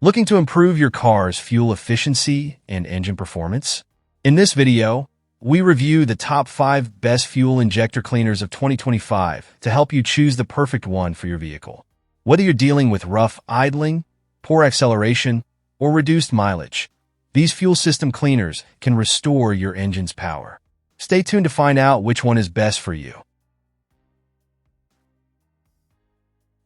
Looking to improve your car's fuel efficiency and engine performance? In this video, we review the top 5 best fuel injector cleaners of 2025 to help you choose the perfect one for your vehicle. Whether you're dealing with rough idling, poor acceleration, or reduced mileage, these fuel system cleaners can restore your engine's power. Stay tuned to find out which one is best for you.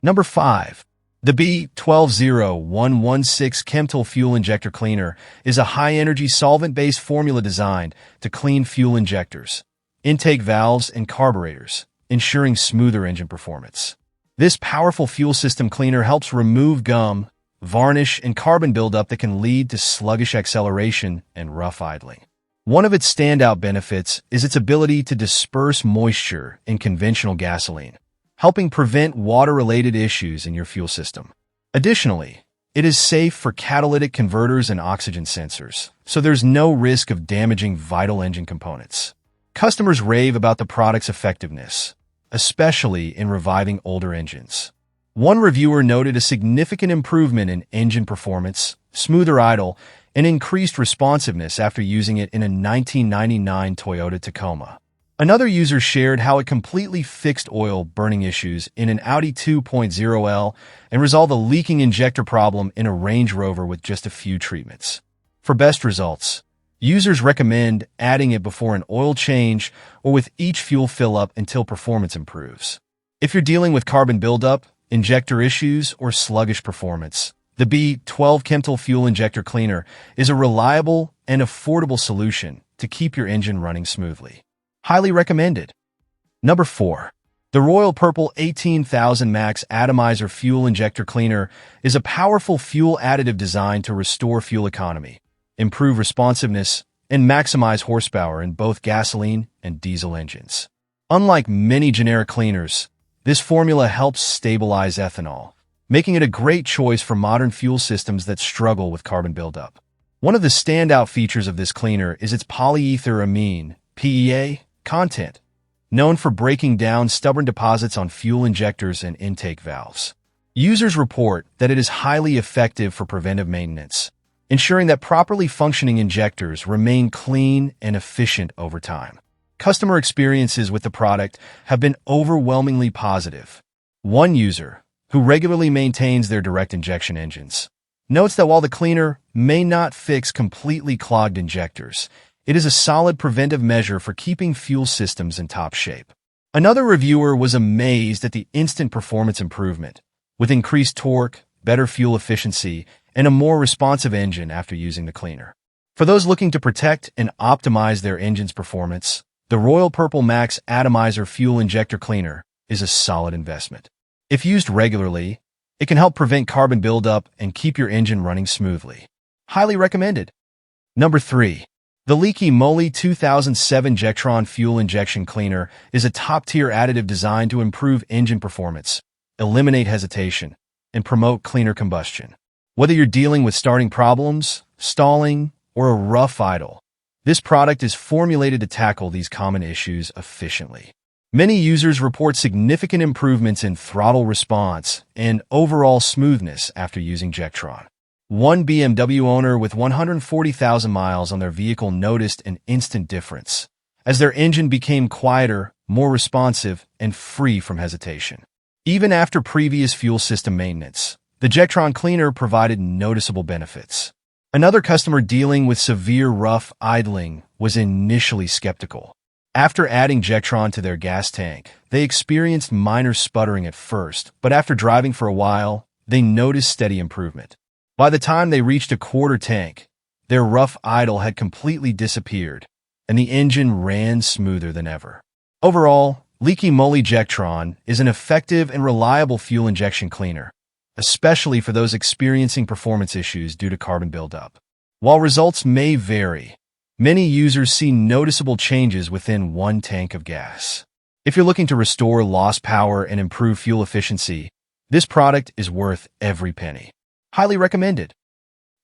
Number 5. The B12016 Chemtool Fuel Injector Cleaner is a high-energy solvent-based formula designed to clean fuel injectors, intake valves, and carburetors, ensuring smoother engine performance. This powerful fuel system cleaner helps remove gum, varnish, and carbon buildup that can lead to sluggish acceleration and rough idling. One of its standout benefits is its ability to disperse moisture in conventional gasoline, helping prevent water-related issues in your fuel system. Additionally, it is safe for catalytic converters and oxygen sensors, so there's no risk of damaging vital engine components. Customers rave about the product's effectiveness, especially in reviving older engines. One reviewer noted a significant improvement in engine performance, smoother idle, and increased responsiveness after using it in a 1999 Toyota Tacoma. Another user shared how it completely fixed oil burning issues in an Audi 2.0L and resolved a leaking injector problem in a Range Rover with just a few treatments. For best results, users recommend adding it before an oil change or with each fuel fill-up until performance improves. If you're dealing with carbon buildup, injector issues, or sluggish performance, the B12 Chemtool Fuel Injector Cleaner is a reliable and affordable solution to keep your engine running smoothly. Highly recommended. Number 4. The Royal Purple 18,000 Max Atomizer Fuel Injector Cleaner is a powerful fuel additive designed to restore fuel economy, improve responsiveness, and maximize horsepower in both gasoline and diesel engines. Unlike many generic cleaners, this formula helps stabilize ethanol, making it a great choice for modern fuel systems that struggle with carbon buildup. One of the standout features of this cleaner is its polyethylamine (PEA) content, known for breaking down stubborn deposits on fuel injectors and intake valves. Users report that it is highly effective for preventive maintenance, ensuring that properly functioning injectors remain clean and efficient over time. Customer experiences with the product have been overwhelmingly positive. One user, who regularly maintains their direct injection engines, notes that while the cleaner may not fix completely clogged injectors, it is a solid preventive measure for keeping fuel systems in top shape. Another reviewer was amazed at the instant performance improvement, with increased torque, better fuel efficiency, and a more responsive engine after using the cleaner. For those looking to protect and optimize their engine's performance, the Royal Purple Max Atomizer Fuel Injector Cleaner is a solid investment. If used regularly, it can help prevent carbon buildup and keep your engine running smoothly. Highly recommended. Number 3. The Liqui Moly 2007 Jectron Fuel Injection Cleaner is a top-tier additive designed to improve engine performance, eliminate hesitation, and promote cleaner combustion. Whether you're dealing with starting problems, stalling, or a rough idle, this product is formulated to tackle these common issues efficiently. Many users report significant improvements in throttle response and overall smoothness after using Jectron. One BMW owner with 140,000 miles on their vehicle noticed an instant difference, as their engine became quieter, more responsive, and free from hesitation. Even after previous fuel system maintenance, the Jectron cleaner provided noticeable benefits. Another customer dealing with severe rough idling was initially skeptical. After adding Jectron to their gas tank, they experienced minor sputtering at first, but after driving for a while, they noticed steady improvement. By the time they reached a quarter tank, their rough idle had completely disappeared, and the engine ran smoother than ever. Overall, Liqui Moly Jectron is an effective and reliable fuel injection cleaner, especially for those experiencing performance issues due to carbon buildup. While results may vary, many users see noticeable changes within one tank of gas. If you're looking to restore lost power and improve fuel efficiency, this product is worth every penny. Highly recommended.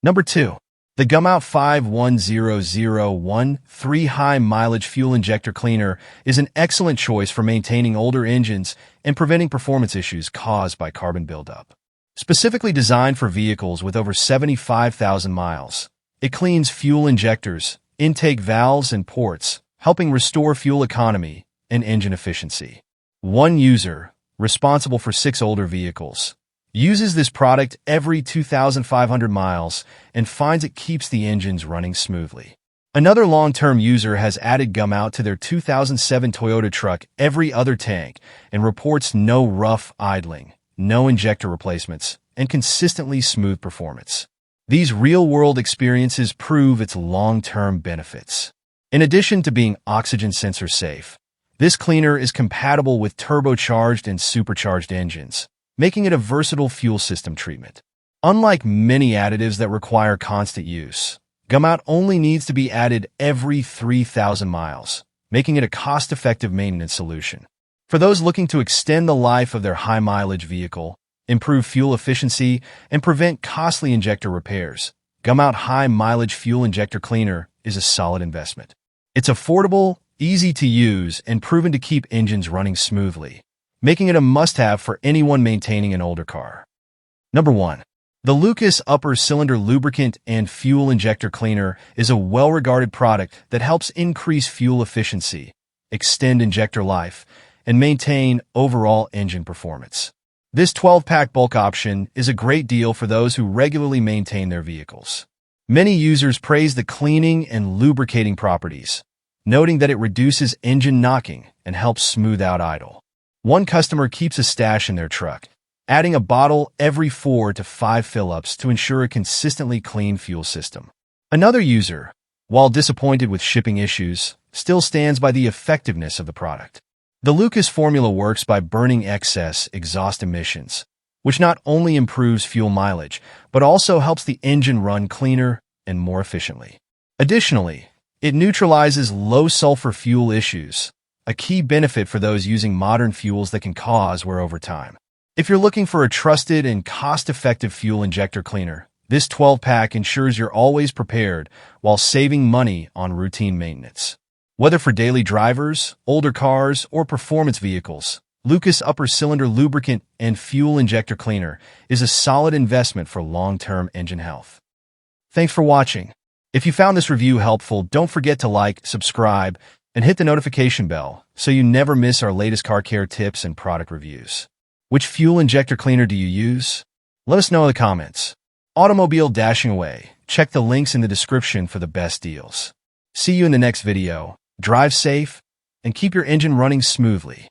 Number 2. The Gumout 51001 high-mileage fuel injector cleaner is an excellent choice for maintaining older engines and preventing performance issues caused by carbon buildup. Specifically designed for vehicles with over 75,000 miles. It cleans fuel injectors, intake valves, and ports, helping restore fuel economy and engine efficiency. One user, responsible for 6 older vehicles, uses this product every 2,500 miles and finds it keeps the engines running smoothly. Another long-term user has added Gumout to their 2007 Toyota truck every other tank and reports no rough idling, no injector replacements, and consistently smooth performance. These real-world experiences prove its long-term benefits. In addition to being oxygen sensor safe, this cleaner is compatible with turbocharged and supercharged engines, making it a versatile fuel system treatment. Unlike many additives that require constant use, Gumout only needs to be added every 3,000 miles, making it a cost-effective maintenance solution. For those looking to extend the life of their high-mileage vehicle, improve fuel efficiency, and prevent costly injector repairs, Gumout High-Mileage Fuel Injector Cleaner is a solid investment. It's affordable, easy to use, and proven to keep engines running smoothly, making it a must-have for anyone maintaining an older car. Number 1. The Liqui Upper Cylinder Lubricant and Fuel Injector Cleaner is a well-regarded product that helps increase fuel efficiency, extend injector life, and maintain overall engine performance. This 12-pack bulk option is a great deal for those who regularly maintain their vehicles. Many users praise the cleaning and lubricating properties, noting that it reduces engine knocking and helps smooth out idle. One customer keeps a stash in their truck, adding a bottle every 4 to 5 fill-ups to ensure a consistently clean fuel system. Another user, while disappointed with shipping issues, still stands by the effectiveness of the product. The Liqui formula works by burning excess exhaust emissions, which not only improves fuel mileage, but also helps the engine run cleaner and more efficiently. Additionally, it neutralizes low-sulfur fuel issues, a key benefit for those using modern fuels that can cause wear over time. If you're looking for a trusted and cost-effective fuel injector cleaner, this 12-pack ensures you're always prepared while saving money on routine maintenance. Whether for daily drivers, older cars, or performance vehicles, Liqui Upper Cylinder Lubricant and Fuel Injector Cleaner is a solid investment for long-term engine health. Thanks for watching. If you found this review helpful, don't forget to like, subscribe, and hit the notification bell so you never miss our latest car care tips and product reviews. Which fuel injector cleaner do you use? Let us know in the comments. Automobile dashing away. Check the links in the description for the best deals. See you in the next video. Drive safe and keep your engine running smoothly.